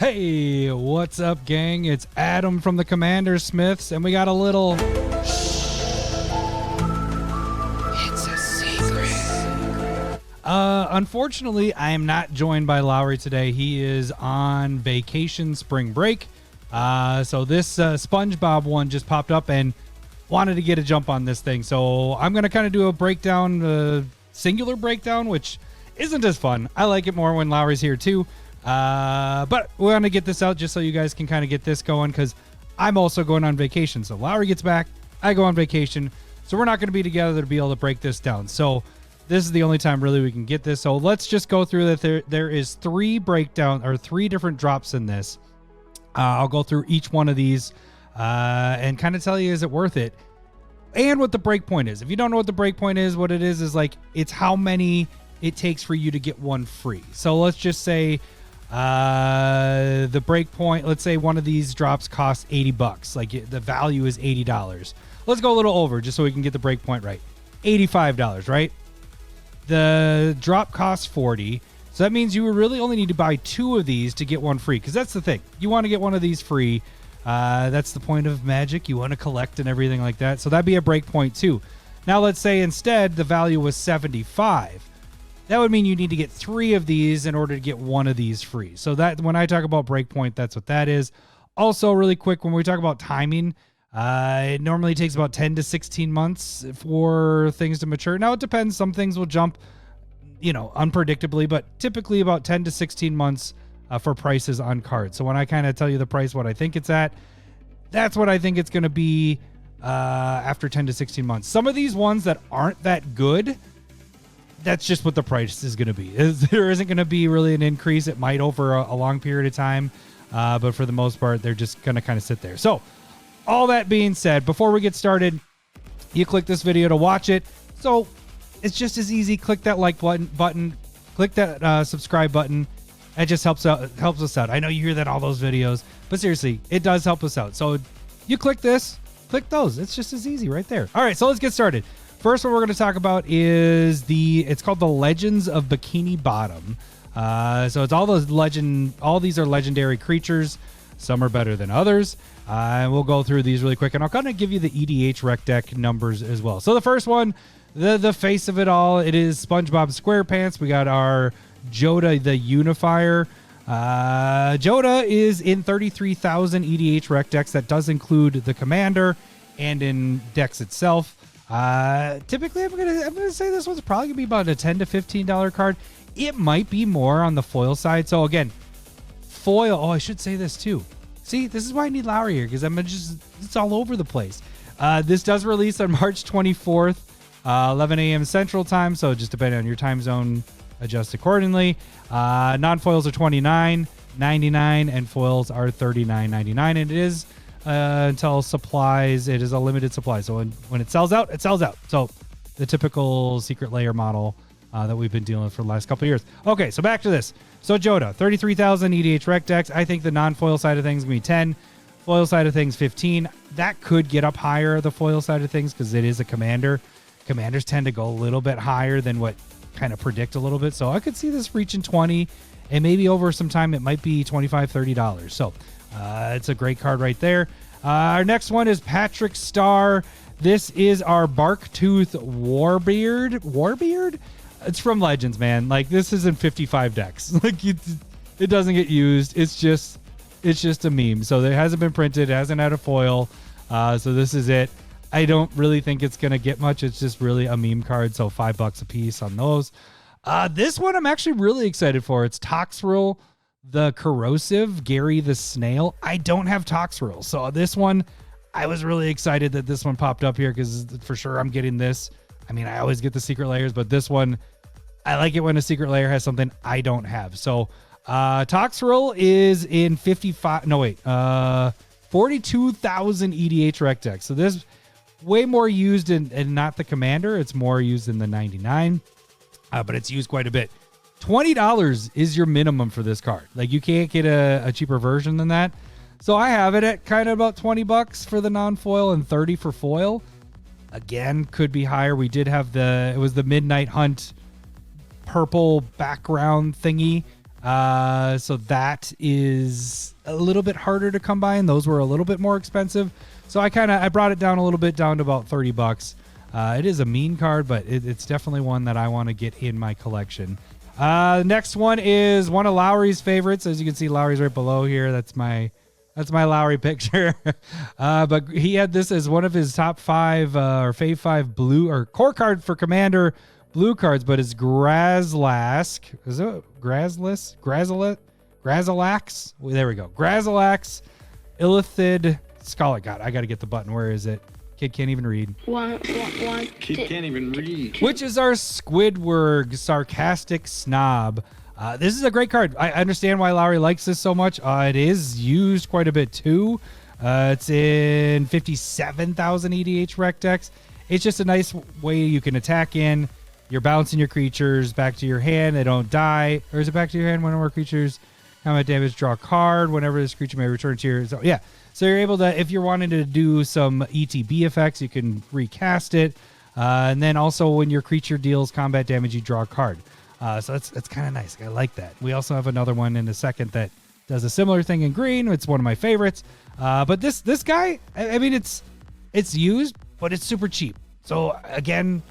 Hey, what's up, gang? It's Adam from the Commander Smiths, and we got a little... It's a secret. Unfortunately, I am not joined by Lowry today. He is on vacation, spring break. So this SpongeBob one just popped up and wanted to get a jump on this thing. So I'm going to kind of do a breakdown, singular breakdown, which isn't as fun. I like it more when Lowry's here too. But we want to get this out just so you guys can kind of get this going, because I'm also going on vacation. So Lowry gets back, I go on vacation. So we're not going to be together to be able to break this down. So this is the only time really we can get this. So let's just go through that. There is three different drops in this. I'll go through each one of these and kind of tell you, is it worth it? And what the breakpoint is. If you don't know what the breakpoint is, what it is like, it's how many it takes for you to get one free. So let's just say the breakpoint, let's say one of these drops costs $80. Like the value is $80. Let's go a little over just so we can get the breakpoint right. $85, right? The drop costs $40. So that means you really only need to buy two of these to get one free, because that's the thing. You want to get one of these free. That's the point of Magic. You want to collect and everything like that. So that'd be a breakpoint too. Now let's say instead the value was $75. That would mean you need to get three of these in order to get one of these free. So that when I talk about breakpoint, that's what that is. Also, really quick, when we talk about timing, it normally takes about 10 to 16 months for things to mature. Now it depends. Some things will jump, unpredictably, but typically about 10 to 16 months for prices on cards. So when I kind of tell you the price, what I think it's at, that's what I think it's going to be after 10 to 16 months. Some of these ones that aren't that good, that's just what the price is going to be. There isn't going to be really an increase. It might over a long period of time, but for the most part, they're just going to kind of sit there. So all that being said, before we get started, you click this video to watch it. So it's just as easy. Click that like button, click that subscribe button. That just helps us out. I know you hear that all those videos, but seriously, it does help us out. So you click this, click those. It's just as easy right there. All right, so let's get started. First one we're going to talk about is it's called the Legends of Bikini Bottom. So it's all these are legendary creatures. Some are better than others. And we'll go through these really quick, and I'll kind of give you the EDH rec deck numbers as well. So the first one, the face of it all, it is SpongeBob SquarePants. We got our Joda the Unifier. Joda is in 33,000 EDH rec decks. That does include the Commander and in decks itself. Typically I'm gonna say this one's probably gonna be about a $10 to $15 card. It might be more on the foil side. So again, foil. Oh, I should say this too. See, this is why I need Lowry here, because it's all over the place. This does release on March 24th, 11 a.m. Central Time. So just depending on your time zone, adjust accordingly. Non-foils are $29.99 and foils are $39.99. And it is until supplies. It is a limited supply. So when it sells out, it sells out. So the typical Secret Lair model that we've been dealing with for the last couple of years. Okay, so back to this. So Joda, 33,000 EDH rec decks. I think the non-foil side of things is going to be 10. Foil side of things, 15. That could get up higher, the foil side of things, because it is a commander. Commanders tend to go a little bit higher than what kind of predict a little bit. So I could see this reaching 20, and maybe over some time it might be $25, $30. So it's a great card right there. Our next one is Patrick Star. This is our Barktooth Warbeard. It's from Legends, man. Like, this is in 55 decks. Like, it doesn't get used. It's just a meme. So it hasn't been printed. It hasn't had a foil. So this is it. I don't really think it's going to get much. It's just really a meme card. So $5 a piece on those. This one I'm actually really excited for. It's Toxrill the Corrosive, Gary the Snail. I don't have Toxrill. So this one, I was really excited that this one popped up here, because for sure I'm getting this. I mean, I always get the Secret Lairs, but this one, I like it when a Secret Lair has something I don't have. So Toxrill is in 42,000 EDH rec decks. So this way more used in not the Commander. It's more used in the 99, but it's used quite a bit. $20 is your minimum for this card. Like, you can't get a cheaper version than that. So I have it at kind of about $20 for the non-foil and $30 for foil. Again, could be higher. We did have it was the Midnight Hunt purple background thingy. So that is a little bit harder to come by, and those were a little bit more expensive. So I brought it down a little bit, down to about $30. It is a mean card, but it's definitely one that I want to get in my collection. Next one is one of Lowry's favorites. As you can see, Lowry's right below here. That's my Lowry picture. But he had this as one of his top 5 or fave 5 blue or core card for Commander blue cards, but it's Grazlask. Is it Grazalax? Well, there we go. Grazalax, Illithid, Skull. God, I got to get the button. Where is it? Kid can't even read. Kid can't even read. Which is our Squidward, Sarcastic Snob. This is a great card. I understand why Lowry likes this so much. It is used quite a bit too. It's in 57,000 EDH rec decks. It's just a nice way you can attack in. You're bouncing your creatures back to your hand. They don't die. Or is it back to your hand? One or more creatures combat damage, draw a card. Whenever this creature may return to your... So, yeah. So you're able to, if you're wanting to do some ETB effects, you can recast it. And then also when your creature deals combat damage, you draw a card. So that's kind of nice. I like that. We also have another one in a second that does a similar thing in green. It's one of my favorites. But this guy, I mean, it's used, but it's super cheap. So again,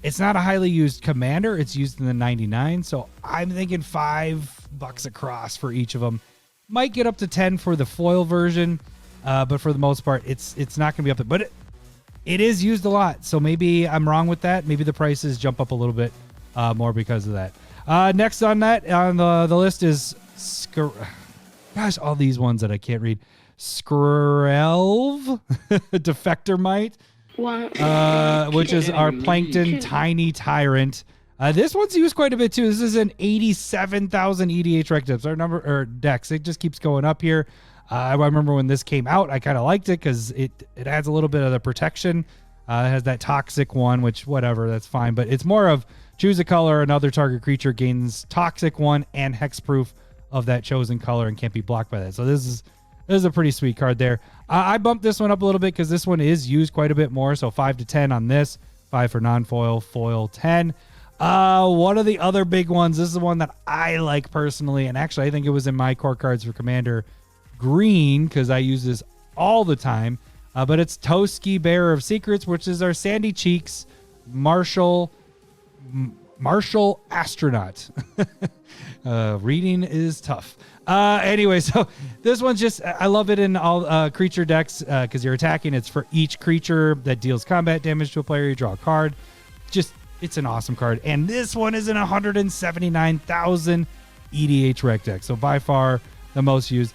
it's not a highly used commander. It's used in the 99. So I'm thinking $5 across for each of them. Might get up to 10 for the foil version. But for the most part, it's not going to be up there. But it is used a lot. So maybe I'm wrong with that. Maybe the prices jump up a little bit more because of that. Next on the list is gosh, all these ones that I can't read. Skrelv, Defector Mite, which is our Plankton Tiny Tyrant. This one's used quite a bit too. This is an 87,000 EDH rec decks. Our number or decks. It just keeps going up here. I remember when this came out, I kind of liked it because it adds a little bit of the protection. It has that toxic one, which whatever, that's fine. But it's more of choose a color, another target creature gains toxic one and hexproof of that chosen color and can't be blocked by that. So this is a pretty sweet card there. I bumped this one up a little bit because this one is used quite a bit more. So 5 to 10 on this, 5 for non-foil, foil 10. One of the other big ones, this is the one that I like personally, and actually I think it was in my core cards for Commander green because I use this all the time. But it's Toski, Bearer of Secrets, which is our Sandy Cheeks Martial Astronaut. Reading is tough. Anyway, so this one's just, I love it in all creature decks because you're attacking. It's for each creature that deals combat damage to a player. You draw a card. Just, it's an awesome card. And this one is in 179,000 EDH rec deck. So by far the most used.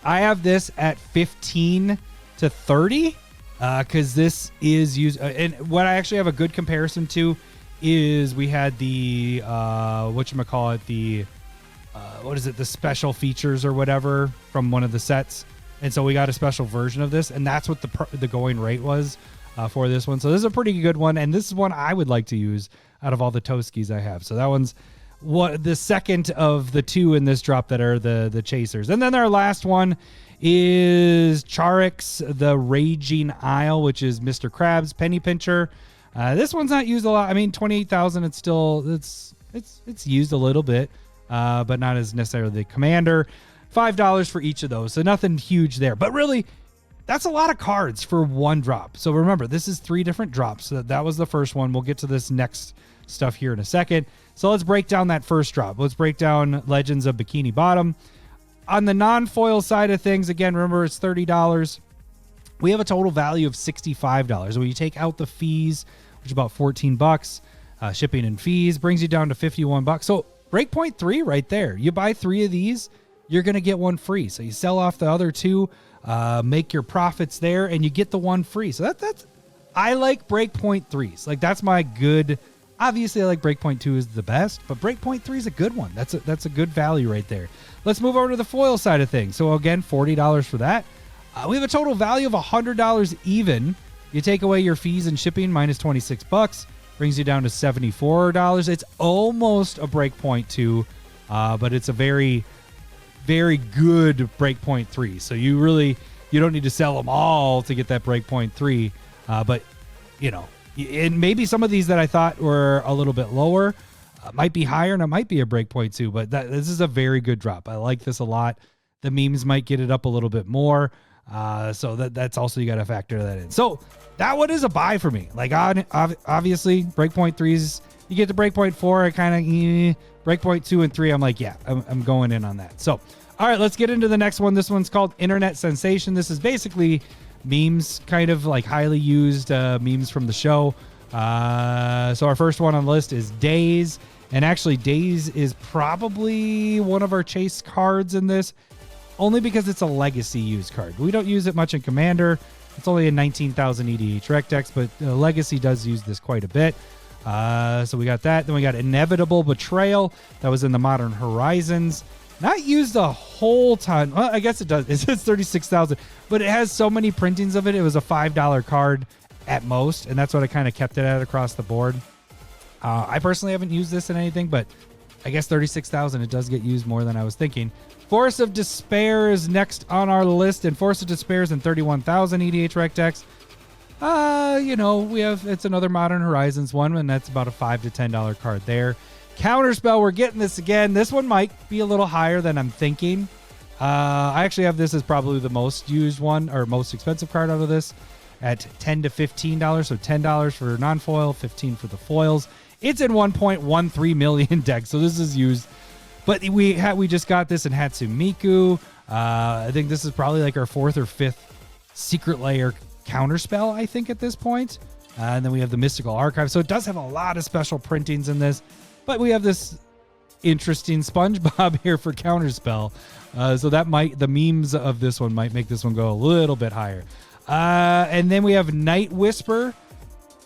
I have this at 15 to 30 because this is used. And what I actually have a good comparison to is we had the, whatchamacallit, the, what is it, the special features or whatever from one of the sets. And so we got a special version of this, and that's what the going rate was for this one. So this is a pretty good one, and this is one I would like to use out of all the Toskis I have. So that one's the second of the two in this drop that are the chasers. And then our last one is Charix, the Raging Isle, which is Mr. Krabs Penny Pincher. This one's not used a lot. I mean, 28,000. It's still it's used a little bit, but not as necessarily the commander. $5 for each of those, so nothing huge there. But really, that's a lot of cards for one drop. So remember, this is 3 different drops. So that was the first one. We'll get to this next stuff here in a second. So let's break down that first drop. Let's break down Legends of Bikini Bottom. On the non-foil side of things, again, remember it's $30. We have a total value of $65. When you take out the fees, which is about $14, shipping and fees brings you down to $51. So breakpoint 3 right there. You buy 3 of these, you're going to get 1 free. So you sell off the other 2, make your profits there, and you get the 1 free. So that's I like breakpoint 3s. Like that's my good. Obviously, I like breakpoint 2 is the best, but breakpoint 3 is a good one. That's a good value right there. Let's move over to the foil side of things. So again, $40 for that. We have a total value of $100 even. You take away your fees and shipping minus $26, brings you down to $74. It's almost a breakpoint 2, but it's a very, very good breakpoint 3. So you don't need to sell them all to get that breakpoint 3. But and maybe some of these that I thought were a little bit lower, Might be higher and it might be a breakpoint too, but this is a very good drop. I like this a lot. The memes might get it up a little bit more. So that's also, you got to factor that in. So that one is a buy for me. Like obviously breakpoint 3s, you get to breakpoint 4, I kind of breakpoint 2 and 3. I'm like, yeah, I'm going in on that. So, all right, let's get into the next one. This one's called Internet Sensation. This is basically memes, kind of like highly used memes from the show. So our first one on the list is Days. And actually Days is probably one of our chase cards in this, only because it's a legacy used card. We don't use it much in Commander. It's only a 19,000 EDH rec decks, but Legacy does use this quite a bit. So we got that. Then we got Inevitable Betrayal. That was in the Modern Horizons. Not used a whole ton. Well, I guess it does. It says 36,000, but it has so many printings of it. It was a $5 card at most, and that's what I kind of kept it at across the board. I personally haven't used this in anything, but I guess 36,000, it does get used more than I was thinking. Force of Despair is next on our list, and Force of Despair is in 31,000 EDH rec decks. It's another Modern Horizons one, and that's about a $5 to $10 card there. Counterspell, we're getting this again. This one might be a little higher than I'm thinking. I actually have this as probably the most used one, or most expensive card out of this, at $10 to $15. So $10 for non-foil, $15 for the foils. It's in 1.13 million decks, so this is used. But we just got this in Hatsumiku. I think this is probably like our 4th or 5th Secret Lair Counterspell, I think, at this point. And then we have the Mystical Archive. So it does have a lot of special printings in this. But we have this interesting SpongeBob here for Counterspell. So the memes of this one might make this one go a little bit higher. And then we have Night Whisper.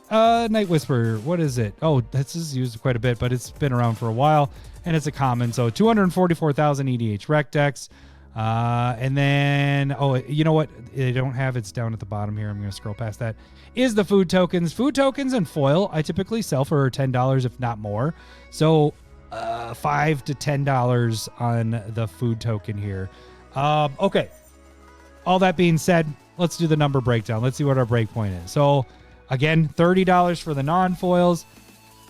Night Whisper, what is it? Oh, this is used quite a bit, but it's been around for a while, and it's a common. So 244,000 EDH rec decks. And then, you know what? They don't have, it's down at the bottom here. I'm going to scroll past that. Is the food tokens. Food tokens and foil, I typically sell for $10, if not more. So $5 to $10 on the food token here. Okay. All that being said, let's do the number breakdown. Let's see what our breakpoint is. So again, $30 for the non-foils.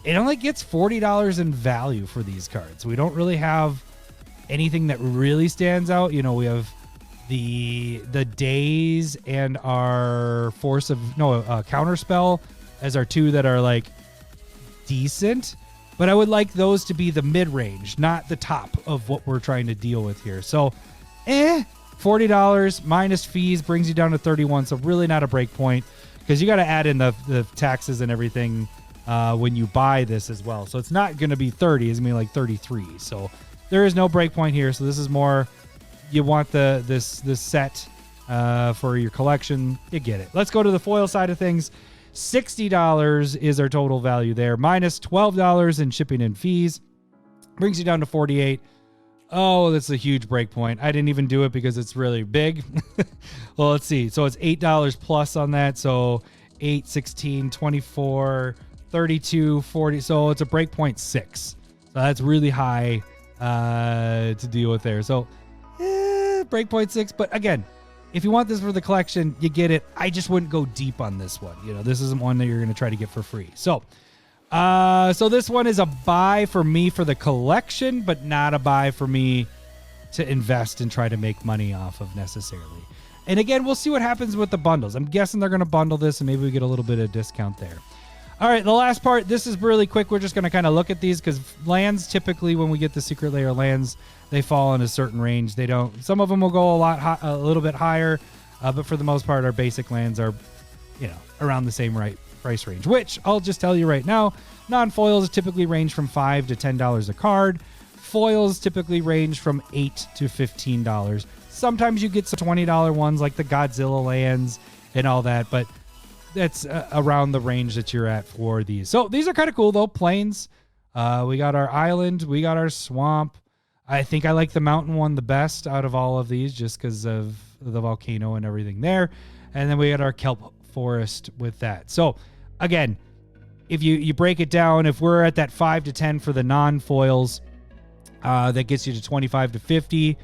It only gets $40 in value for these cards. We don't really have anything that really stands out. You know, we have the Days and our Counterspell as our two that are like decent, but I would like those to be the mid-range, not the top of what we're trying to deal with here. So $40 minus fees brings you down to 31, so really not a break point, because you got to add in the taxes and everything when you buy this as well. So it's not going to be 30, it's going to be like 33. So there is no break point here. So this is more, you want this set for your collection, you get it. Let's go to the foil side of things. $60 is our total value there, minus $12 in shipping and fees, brings you down to 48. Oh, that's a huge break point. I didn't even do it because it's really big. Well, let's see. So it's $8 plus on that. So 8, 16, 24, 32, 40. So it's a break point 6. So that's really high to deal with there. So break point 6. But again, if you want this for the collection, you get it. I just wouldn't go deep on this one. You know, this isn't one that you're going to try to get for free. So this one is a buy for me for the collection, but not a buy for me to invest and try to make money off of necessarily. And again, we'll see what happens with the bundles. I'm guessing they're going to bundle this and maybe we get a little bit of discount there. All right, the last part, this is really quick. We're just going to kind of look at these because lands, typically when we get the Secret Lair lands, they fall in a certain range. They don't. Some of them will go a little bit higher, but for the most part, our basic lands are, around the same price range. Which I'll just tell you right now, non-foils typically range from $5 to $10 a card. Foils typically range from $8 to $15. Sometimes you get some $20 ones like the Godzilla lands and all that, but that's around the range that you're at for these. So these are kind of cool though. Plains. We got our island. We got our swamp. I think I like the mountain one the best out of all of these just because of the volcano and everything there. And then we got our kelp forest with that. So again, if you break it down, if we're at that 5 to 10 for the non-foils, that gets you to 25 to 50.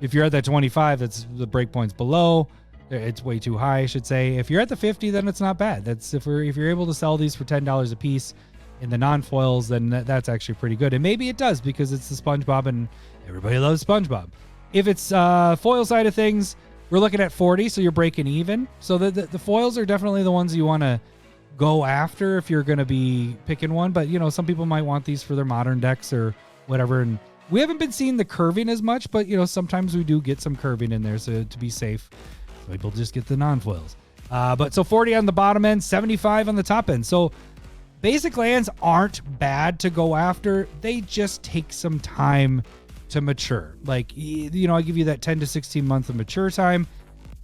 If you're at that 25, that's the breakpoints below. It's way too high, I should say. If you're at the 50, then it's not bad. That's if you're able to sell these for $10 a piece, in the non-foils, then that's actually pretty good. And maybe it does because it's the SpongeBob and everybody loves SpongeBob. If it's foil side of things, we're looking at 40, so you're breaking even. So the foils are definitely the ones you want to go after if you're going to be picking one. But, you know, some people might want these for their modern decks or whatever. And we haven't been seeing the curving as much, but, you know, sometimes we do get some curving in there, so to be safe, so people just get the non-foils. But so 40 on the bottom end, 75 on the top end. So basic lands aren't bad to go after. They just take some time to mature. Like, you know, I give you that 10 to 16 month of mature time.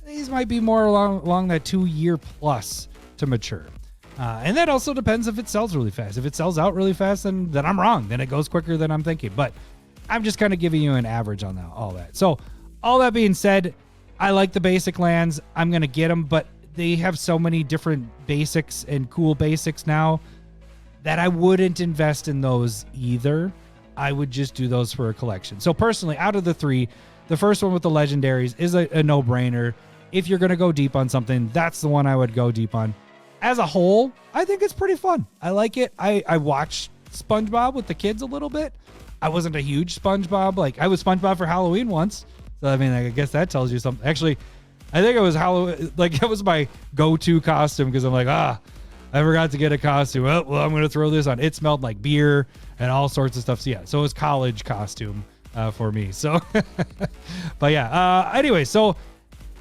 These might be more along that 2 year plus to mature. And that also depends if it sells really fast. If it sells out really fast, then I'm wrong. Then it goes quicker than I'm thinking. But I'm just kind of giving you an average on all that. So all that being said, I like the basic lands. I'm going to get them, but they have so many different basics and cool basics now that I wouldn't invest in those either. I would just do those for a collection. So personally, out of the three, the first one with the legendaries is a no-brainer. If you're going to go deep on something, that's the one I would go deep on. As a whole, I think it's pretty fun. I like it. I watched SpongeBob with the kids a little bit. I wasn't a huge SpongeBob. Like, I was SpongeBob for Halloween once. So, I mean, I guess that tells you something. Actually, I think it was Halloween. Like, that was my go-to costume because I'm like, I forgot to get a costume. Well, I'm going to throw this on. It smelled like beer and all sorts of stuff. So, yeah. So, it was college costume for me. So, but yeah. Anyway, so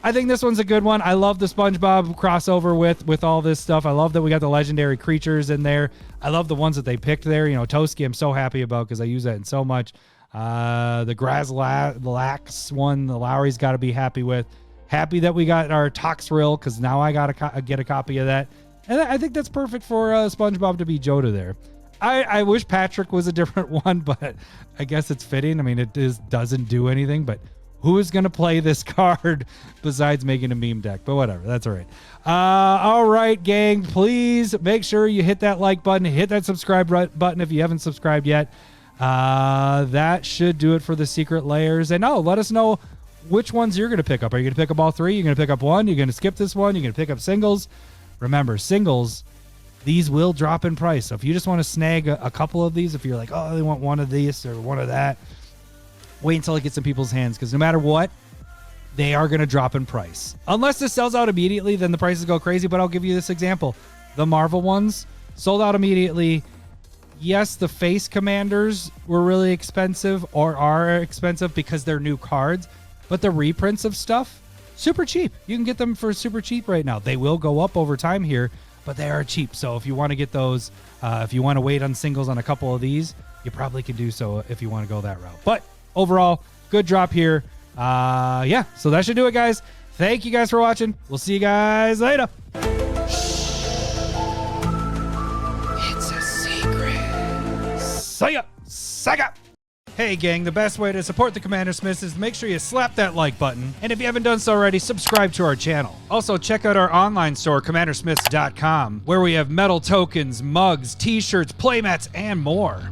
I think this one's a good one. I love the SpongeBob crossover with all this stuff. I love that we got the legendary creatures in there. I love the ones that they picked there. You know, Toski, I'm so happy about because I use that in so much. The Grazlax one, the Lowry's got to be happy with. Happy that we got our Toxrill because now I got to get a copy of that. And I think that's perfect for SpongeBob to be Joda there. I wish Patrick was a different one, but I guess it's fitting. I mean, it doesn't do anything, but who is going to play this card besides making a meme deck? But whatever, that's all right. All right, gang, please make sure you hit that like button, hit that subscribe button if you haven't subscribed yet. That should do it for the Secret Lairs. And let us know which ones you're going to pick up. Are you going to pick up all three? You're going to pick up one? You're going to skip this one? You're going to pick up singles? Remember, singles, these will drop in price. So if you just want to snag a couple of these, if you're like, oh, I want one of these or one of that, wait until it gets in people's hands because no matter what, they are going to drop in price. Unless this sells out immediately, then the prices go crazy. But I'll give you this example. The Marvel ones sold out immediately. Yes, the face commanders were really expensive or are expensive because they're new cards. But the reprints of stuff, super cheap. You can get them for super cheap right now. They will go up over time here, but they are cheap. So if you want to get those, if you want to wait on singles on a couple of these, you probably can do so if you want to go that route. But overall, good drop here. Yeah, so that should do it, guys. Thank you guys for watching. We'll see you guys later. It's a secret. See ya. Sega. Hey, gang, the best way to support the Commander Smiths is to make sure you slap that like button. And if you haven't done so already, subscribe to our channel. Also, check out our online store, commandersmiths.com, where we have metal tokens, mugs, t-shirts, playmats, and more.